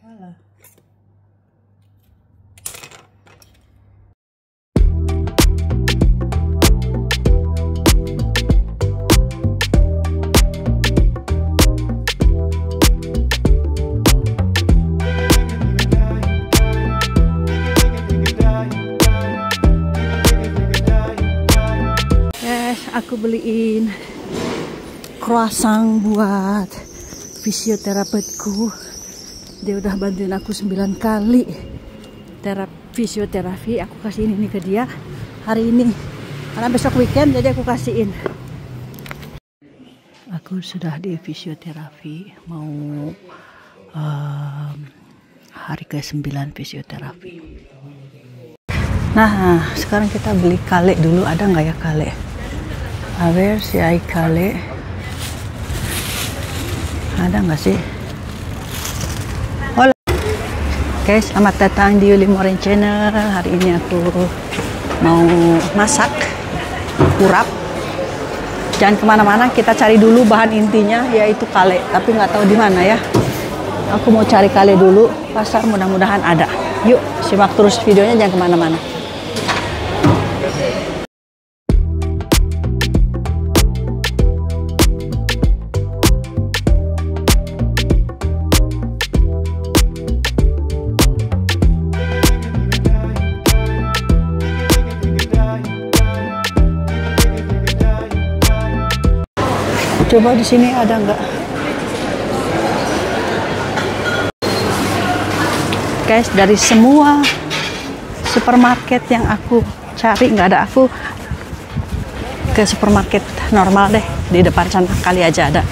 Alah. Aku beliin croissant buat fisioterapeutku. Dia udah bantuin aku 9 kali fisioterapi. Aku kasihin ini ke dia hari ini karena besok weekend, jadi aku kasihin. Aku sudah di fisioterapi, mau hari ke-9 fisioterapi. Nah, sekarang kita beli kale dulu. Ada nggak ya kale? Where si ai kale? Ada nggak sih? Hola. Oke, selamat datang di Yuli Moren Channel. Hari ini aku mau masak urap. Jangan kemana-mana, kita cari dulu bahan intinya, yaitu kale. Tapi nggak tahu di mana ya. Aku mau cari kale dulu. Pasar mudah-mudahan ada. Yuk, simak terus videonya, jangan kemana-mana. Coba di sini ada nggak? Guys, dari semua supermarket yang aku cari nggak ada. Aku ke supermarket normal deh, di depan sana kali aja ada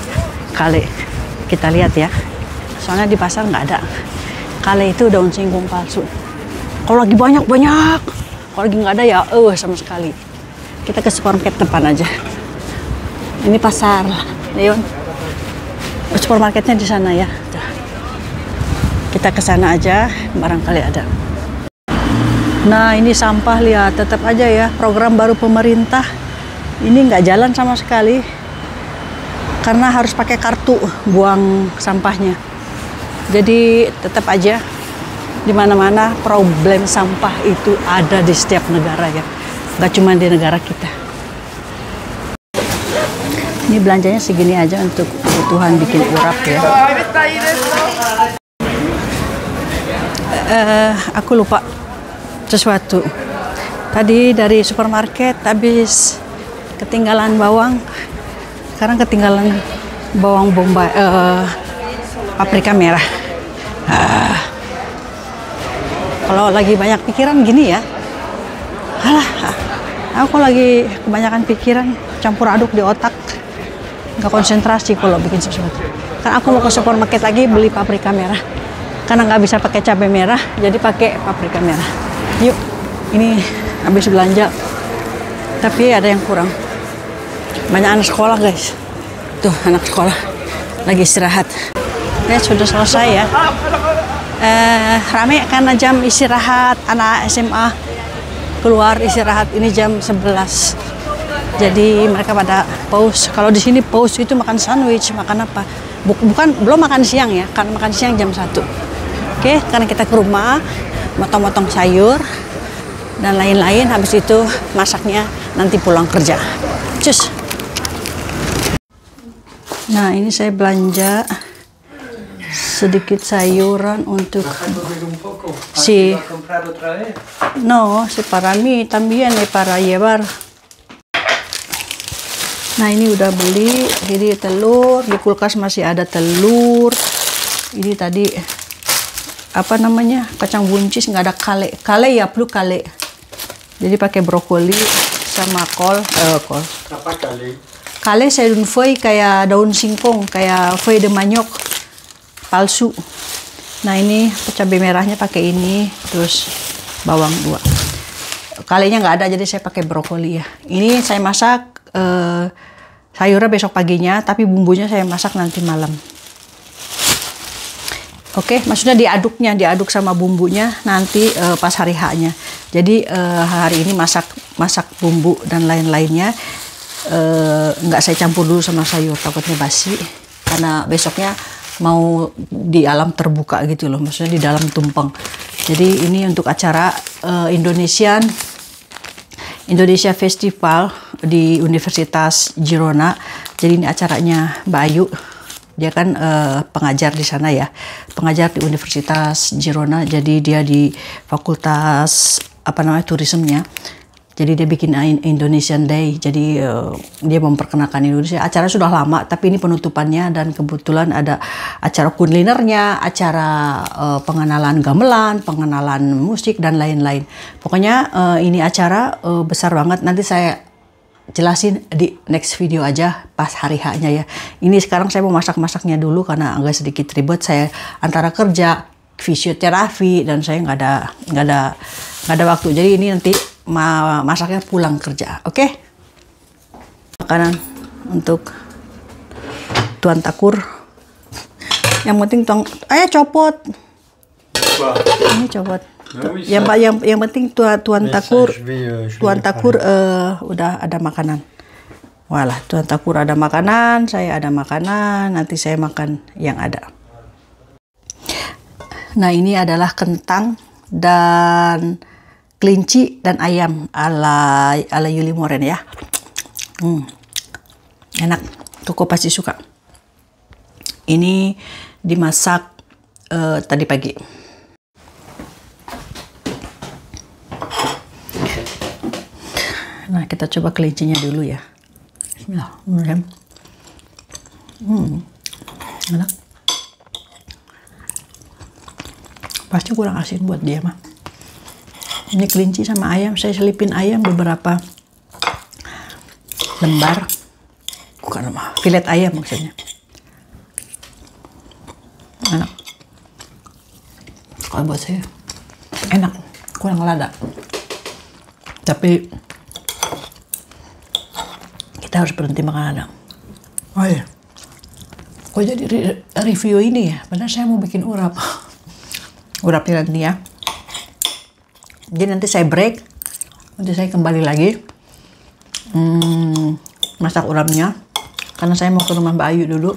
kale. Kita lihat ya. Soalnya di pasar nggak ada. Kale itu daun singkong palsu. Kalau lagi banyak, kalau lagi nggak ada ya sama sekali. Kita ke supermarket depan aja. Ini pasar Leon. Supermarketnya di sana ya. Kita ke sana aja, barangkali ada. Nah, ini sampah, lihat, tetap aja ya, program baru pemerintah. Ini nggak jalan sama sekali. Karena harus pakai kartu buang sampahnya. Jadi tetap aja di mana-mana problem sampah itu ada di setiap negara ya. Nggak cuma di negara kita. Ini belanjanya segini aja untuk kebutuhan bikin urap ya. Aku lupa sesuatu. Tadi dari supermarket habis ketinggalan bawang. Sekarang ketinggalan bawang bombay, paprika merah. Kalau lagi banyak pikiran gini ya. Alah, aku lagi kebanyakan pikiran, campur aduk di otak. Nggak konsentrasi kalau bikin sesuatu. Kan aku mau ke supermarket lagi beli paprika merah. Karena nggak bisa pakai cabai merah, jadi pakai paprika merah. Yuk, ini habis belanja. Tapi ada yang kurang. Banyak anak sekolah guys. Tuh anak sekolah lagi istirahat. Sudah selesai ya. Rame karena jam istirahat anak SMA keluar istirahat. Ini jam 11. Jadi mereka pada pause. Kalau di sini pause itu makan sandwich, makan apa? Belum makan siang ya, karena makan siang jam 1. Oke, karena kita ke rumah, motong-motong sayur dan lain-lain. Habis itu masaknya nanti pulang kerja. Cus. Nah, ini saya belanja sedikit sayuran untuk para mí también para llevar. Nah, ini udah beli, jadi telur, di kulkas masih ada telur. Ini tadi, apa namanya, kacang buncis, nggak ada kale. Kale ya, perlu kale. Jadi pakai brokoli sama kol. Apa kale? Kale c'est une feuille kayak daun singkong, kayak feuille de manioc, palsu. Nah, ini cabai merahnya pakai ini, terus bawang 2. Kalenya nggak ada, jadi saya pakai brokoli ya. Ini saya masak sayurnya besok paginya, tapi bumbunya saya masak nanti malam. Oke, maksudnya diaduk sama bumbunya nanti pas hari H-nya. Jadi hari ini masak bumbu dan lain-lainnya. Nggak saya campur dulu sama sayur, takutnya basi. Karena besoknya mau di alam terbuka gitu loh, maksudnya di dalam tumpeng. Jadi ini untuk acara Indonesia Festival di Universitas Girona. Jadi ini acaranya Mbak Ayu. Dia kan pengajar di sana ya, pengajar di Universitas Girona. Jadi dia di Fakultas Turismenya. Jadi dia bikin Indonesian Day. Jadi dia memperkenalkan Indonesia. Acara sudah lama, tapi ini penutupannya dan kebetulan ada acara kulinernya, acara pengenalan gamelan, pengenalan musik dan lain-lain. Pokoknya ini acara besar banget. Nanti saya jelasin di next video aja pas hari H-nya ya. Ini sekarang saya mau masak-masaknya dulu karena agak sedikit ribet. Saya antara kerja, fisioterapi dan saya nggak ada waktu. Jadi ini nanti masaknya pulang kerja, oke? Makanan untuk Tuan Takur. Yang penting copot. Ini copot. Yang penting Tuan Takur udah ada makanan. Walah, Tuan Takur ada makanan, saya ada makanan. Nanti saya makan yang ada. Nah, ini adalah kentang dan kelinci dan ayam ala Yuli Moren ya. Enak, Koko pasti suka. Ini dimasak tadi pagi. Nah, kita coba kelincinya dulu ya. Bismillahirrahmanirrahim. Enak. Pasti kurang asin buat dia mah. Ini kelinci sama ayam, saya selipin ayam beberapa lembar, bukan filet ayam maksudnya. Enak. Kalau buat saya enak, kurang lada. Tapi kita harus berhenti makan lada. Oh iya, kok jadi review ini ya? Padahal saya mau bikin urap. Urapnya nanti ya. Jadi nanti saya break, nanti saya kembali lagi masak urapnya, karena saya mau ke rumah Mbak Ayu dulu,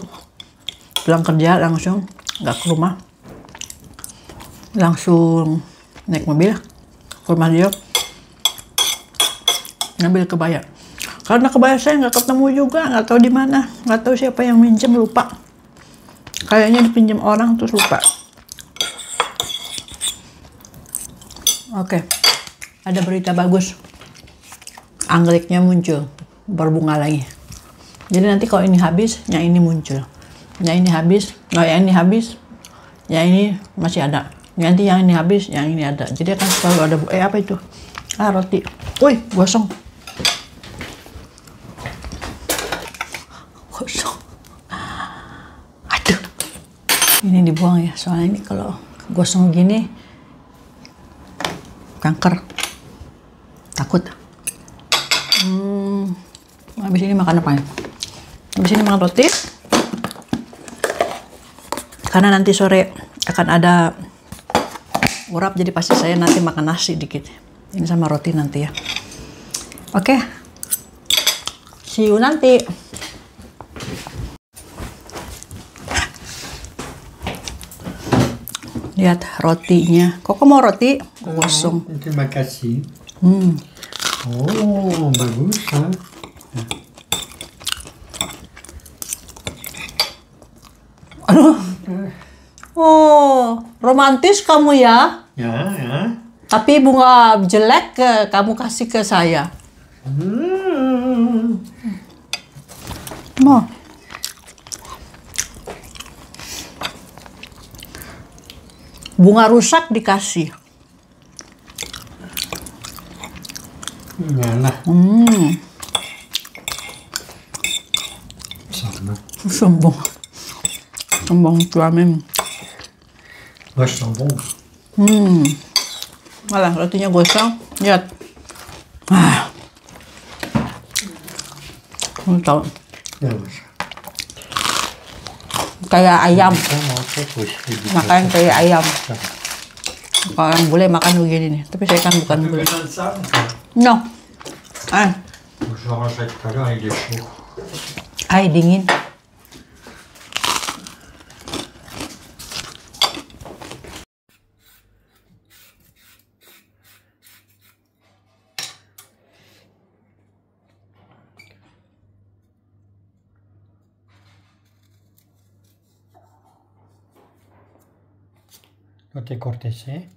pulang kerja langsung, nggak ke rumah, langsung naik mobil ke rumah dia, ngambil kebaya. Karena kebaya saya nggak ketemu juga, nggak tahu di mana, nggak tahu siapa yang minjem, lupa. Kayaknya dipinjam orang terus lupa. Oke, ada berita bagus. Anggreknya muncul, berbunga lagi. Jadi nanti kalau ini habis, yang ini muncul. Yang ini habis, yang ini habis, yang ini masih ada. Nanti yang ini habis, yang ini ada. Jadi akan selalu ada. Apa itu? Roti. Wih, gosong. Gosong. Aduh. Ini dibuang ya, soalnya ini kalau gosong gini kanker, takut. Habis ini makan apa ya? Habis ini makan roti, karena nanti sore akan ada urap, jadi pasti saya nanti makan nasi dikit. Ini sama roti nanti ya. Oke, see you nanti. Lihat rotinya. Kok mau roti? Kosong. Terima kasih. Oh, bagus. Aduh. Oh, romantis kamu ya? Ya. Tapi bunga jelek kamu kasih ke saya. Mau. Bunga rusak dikasih. Yalah. Sombong. Sombong suami. Wah, sombong. Malah rotinya gosong. Lihat. Tahu. Ya, Mas. Kayak ayam. Makan kayak ayam. Kalau yang boleh makan begini nih. Tapi saya kan bukan bule. No. Air dingin. No te cortes, ¿eh?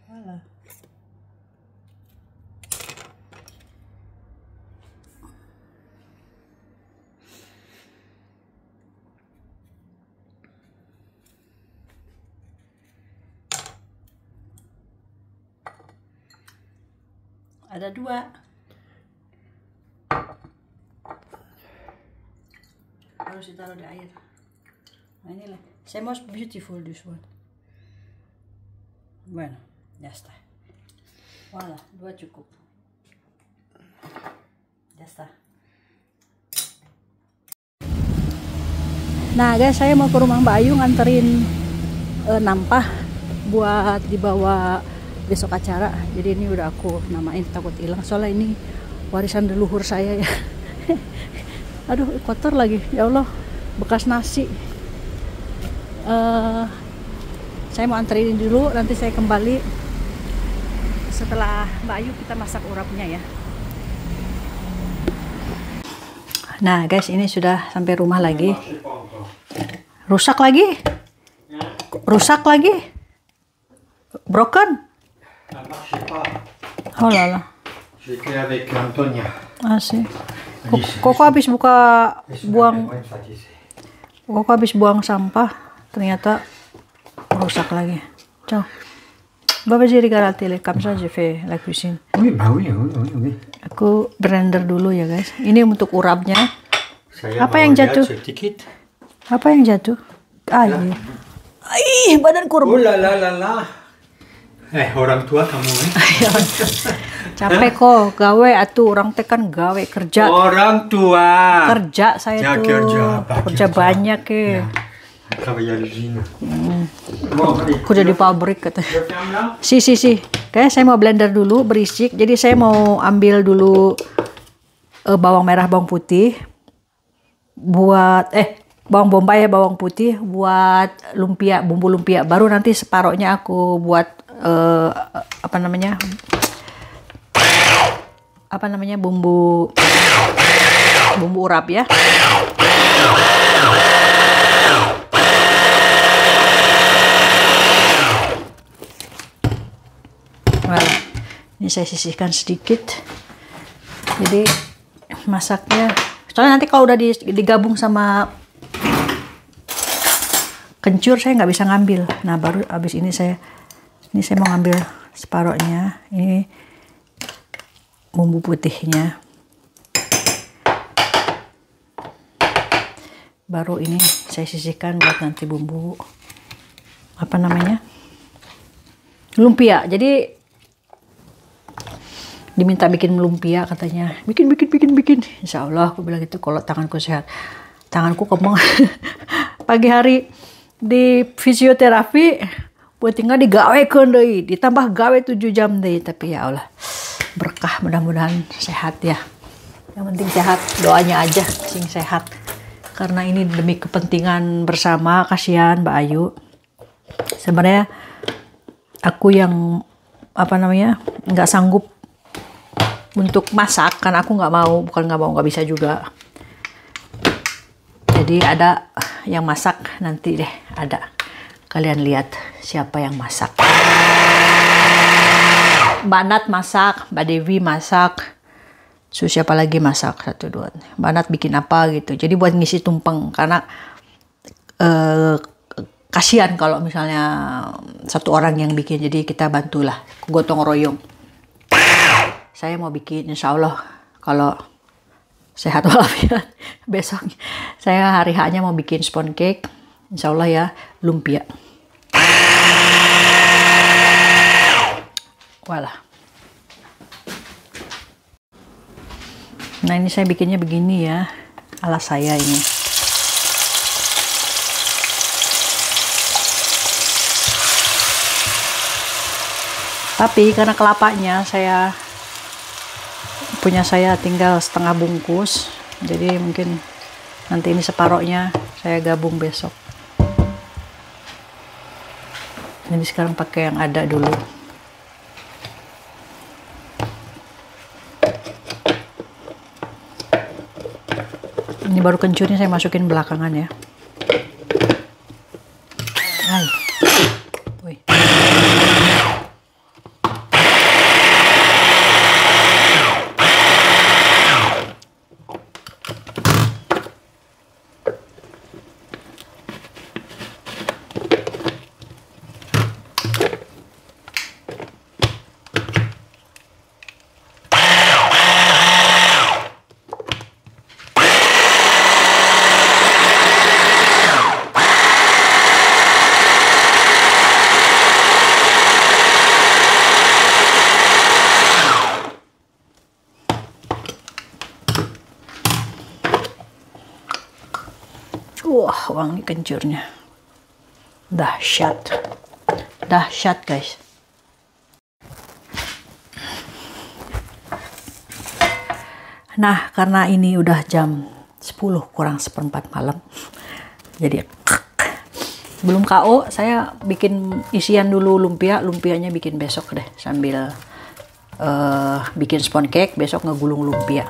Voilà. Ada 2. Harus ditaruh di air. Nah, inilah. C'est most beautiful this one. Bueno, ya está. Voilà, 2 cukup. Ya está. Nah guys, saya mau ke rumah Mbak Ayu nganterin nampah buat dibawa besok acara. Jadi ini udah aku namain, takut hilang soalnya ini warisan leluhur saya ya. Aduh, kotor lagi, ya Allah, bekas nasi. Saya mau anterin dulu, nanti saya kembali setelah Mbak Ayu kita masak urapnya ya. Nah guys, ini sudah sampai rumah lagi. Rusak lagi? Rusak lagi? Broken? Oh lala. J'étais avec Antonia. Ah sih. Koko habis buang sampah, ternyata rusak lagi. Ciao. Bah, vas-y, regarde la télé, comme ça je fais la cuisine. Oui, bah oui, oui, oui. Aku blender dulu ya guys. Ini untuk urapnya. Saya Apa yang jatuh? Sedikit. Apa yang jatuh? Air. Ih, badan kurang. Oh la la la la. Orang tua kamu Capek kok, gawe atuh orang teh kan gawe kerja. Orang tua. Kerja saya Ya, tuh. Kerja banyak ya. Travailler à l'usine. Kerja di pabrik katanya. Si. Kayak saya mau blender dulu berisik. Jadi saya mau ambil dulu bawang merah, bawang putih. Buat bawang bombay ya, bawang putih buat lumpia, bumbu lumpia. Baru nanti separohnya aku buat apa namanya bumbu urap ya. Nah, ini saya sisihkan sedikit. Jadi masaknya, soalnya nanti kalau udah digabung sama kencur saya nggak bisa ngambil. Nah baru abis ini saya mau ngambil separohnya. Ini bumbu putihnya. Baru ini saya sisihkan buat nanti bumbu apa namanya lumpia. Jadi diminta bikin lumpia katanya. Bikin. Insya Allah aku bilang gitu kalau tanganku sehat. Tanganku kemeng. Pagi hari di fisioterapi buat tinggal digawekeun deui, ditambah gawe 7 jam deh. Tapi ya Allah, berkah, mudah-mudahan sehat ya. Yang penting sehat, doanya aja sing sehat. Karena ini demi kepentingan bersama, kasihan Mbak Ayu. Sebenarnya aku yang nggak sanggup untuk masak, karena aku nggak bisa juga. Jadi ada yang masak nanti deh, ada. Kalian lihat siapa yang masak. Mbak Nat masak, Mbak Dewi masak, siapa lagi masak, 1, 2. Mbak Nat bikin apa gitu. Jadi buat ngisi tumpeng, karena kasihan kalau misalnya satu orang yang bikin. Jadi kita bantulah, gotong royong. Saya mau bikin, insya Allah kalau sehat walafiat besok saya hari H-nya mau bikin sponge cake, insya Allah ya, lumpia. Walah. Nah ini saya bikinnya begini ya, ala saya ini. Tapi karena kelapanya punya saya tinggal setengah bungkus, jadi mungkin nanti ini separohnya saya gabung besok. Jadi sekarang pakai yang ada dulu. Ini baru kencurnya saya masukin belakangan ya. Hai. Wih. Wah, wangi kencurnya. Dahsyat. Dahsyat, guys. Nah, karena ini udah jam 10 kurang seperempat malam. Jadi belum KO, saya bikin isian dulu lumpia. Lumpianya bikin besok deh, sambil bikin sponge cake, besok ngegulung lumpia.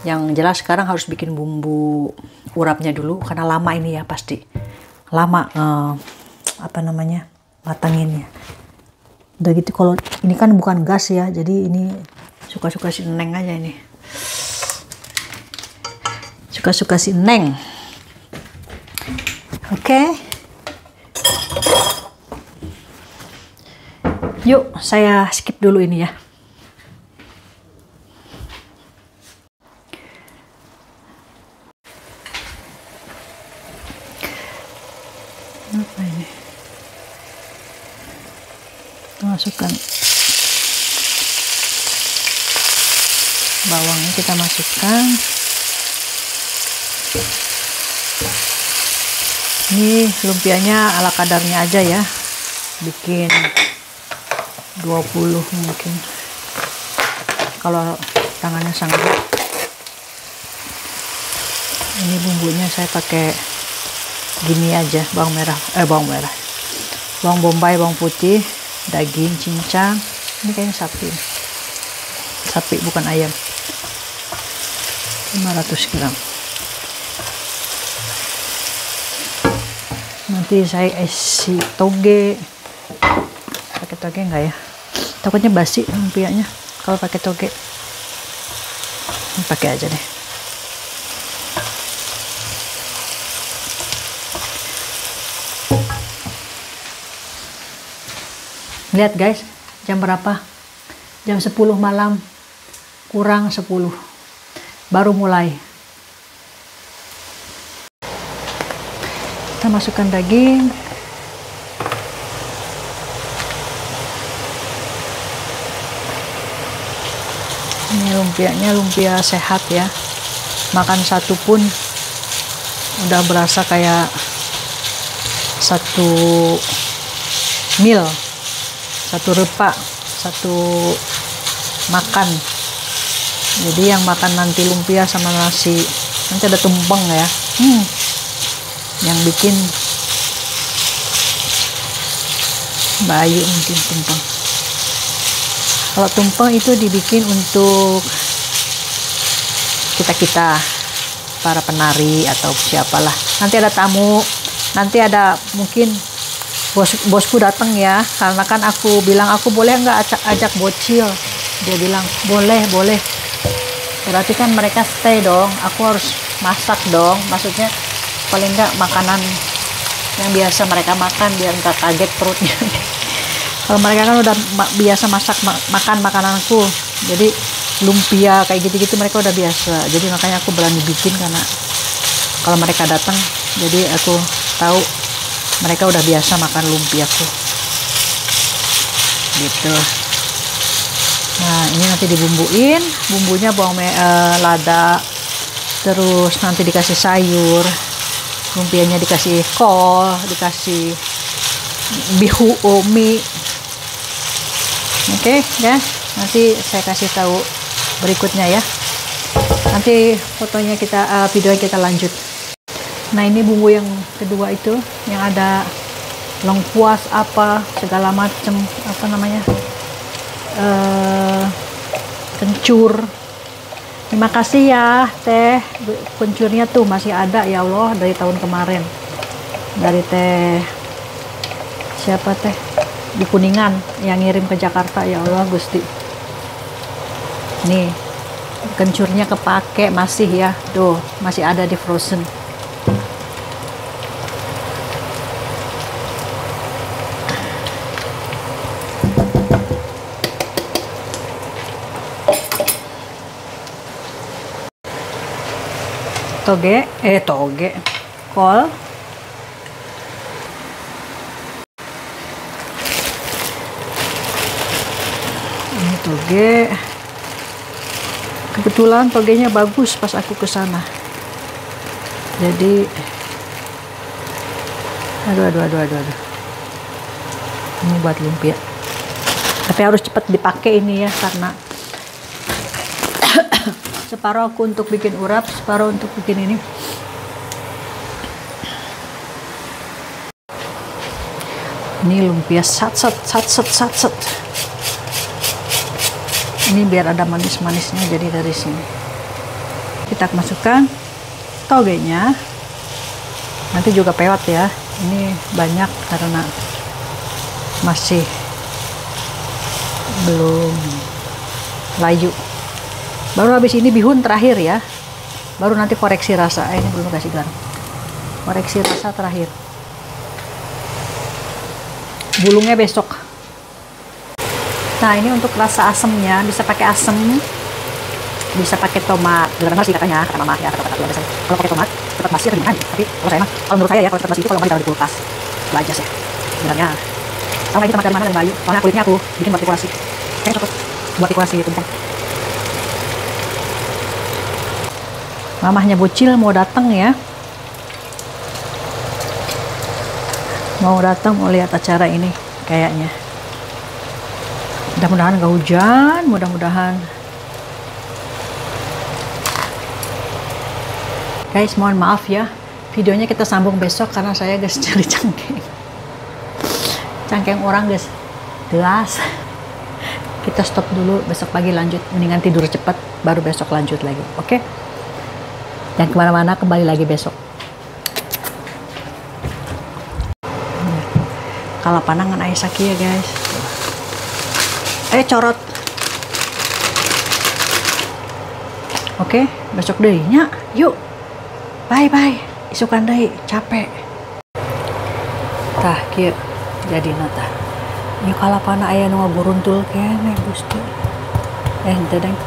Yang jelas sekarang harus bikin bumbu urapnya dulu karena lama ini ya, pasti lama matanginnya. Udah gitu, kalau ini kan bukan gas ya, jadi ini suka-suka si Neng aja ini, suka-suka si Neng. Oke. Yuk saya skip dulu ini ya. Apa ini? Masukkan bawangnya, kita masukkan. Ini lumpianya ala kadarnya aja ya, bikin 20 mungkin kalau tangannya sanggup. Ini bumbunya saya pakai gini aja, bawang bombay, bawang putih, daging cincang. Ini kayaknya sapi bukan ayam. 500 gram. Nanti saya isi toge. Pakai toge enggak ya? Takutnya basi lumpianya kalau pakai toge. Ini pakai aja deh. Lihat guys, jam berapa? Jam 10 malam kurang 10. Baru mulai. Kita masukkan daging. Ini lumpianya lumpia sehat ya. Makan satu pun udah berasa kayak satu mil. Satu repak, satu makan. Jadi yang makan nanti lumpia sama nasi, nanti ada tumpeng ya. Yang bikin Bayu mungkin tumpeng. Kalau tumpeng itu dibikin untuk kita para penari atau siapalah. Nanti ada tamu, nanti ada mungkin bosku datang ya, karena kan aku bilang aku boleh nggak ajak bocil. Dia bilang boleh. Berarti kan mereka stay dong, aku harus masak dong. Maksudnya paling nggak makanan yang biasa mereka makan biar nggak kaget perutnya. Kalau mereka kan udah biasa makan makananku, jadi lumpia kayak gitu-gitu mereka udah biasa. Jadi makanya aku berani bikin, karena kalau mereka datang, jadi aku tahu mereka udah biasa makan lumpiaku gitu. Nah, ini nanti dibumbuin, bumbunya bawang lada, terus nanti dikasih sayur, lumpianya dikasih kol, dikasih bihu mie. Oke, guys, nanti saya kasih tahu berikutnya ya. Nanti fotonya video kita lanjut. Nah, ini bumbu yang kedua itu yang ada lengkuas apa segala macam, apa namanya, kencur. Terima kasih ya teh, kencurnya tuh masih ada, ya Allah, dari tahun kemarin, dari teh siapa teh di Kuningan yang ngirim ke Jakarta, ya Allah Gusti. Nih kencurnya kepake masih ya, tuh masih ada di frozen. toge kol, ini toge. Kebetulan togenya bagus pas aku ke sana, jadi aduh, ini buat lumpia, tapi harus cepat dipakai ini ya, karena separuh aku untuk bikin urap, separuh untuk bikin ini. Ini lumpia satset. Ini biar ada manis-manisnya, jadi dari sini kita masukkan togenya. Nanti juga pewat ya, ini banyak karena masih belum layu. Baru habis ini bihun terakhir ya, baru nanti koreksi rasa. Ini belum kasih garam, koreksi rasa terakhir. Bulungnya besok. Nah, ini untuk rasa asemnya bisa pakai asem, bisa pakai tomat. Beneran sih katanya, kata mama ya, kata biasa. Kalau pakai tomat cepat basi atau gimana? Tapi kalau menurut saya ya, kalau cepat basi itu kalau mau ditaruh di kulkas, itu aja sih sebenarnya. Sama lagi tomat dari mana, dari Bayu, soalnya kulitnya aku bikin buat dekorasi. Kayaknya cocok buat dekorasi tumpeng. Mamahnya bocil mau datang ya, mau lihat acara ini kayaknya. Mudah-mudahan nggak hujan, mudah-mudahan. Guys, mohon maaf ya, videonya kita sambung besok karena saya guys cari cangkeng orang guys, gelas. Kita stop dulu, besok pagi lanjut, mendingan tidur cepat baru besok lanjut lagi, oke? Dan kemana-mana kembali lagi besok. Kalau panangan ayah sakit ya guys. Corot. Oke, besok deh nya. Yuk. Bye. Isukan deh, capek. Tah, kieu jadi nata. Yuk kalau pana ayah nu ngaguruntul kene Gusti. Henteu deng.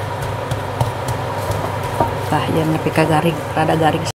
Tah, yang nepi ka garing, rada garing.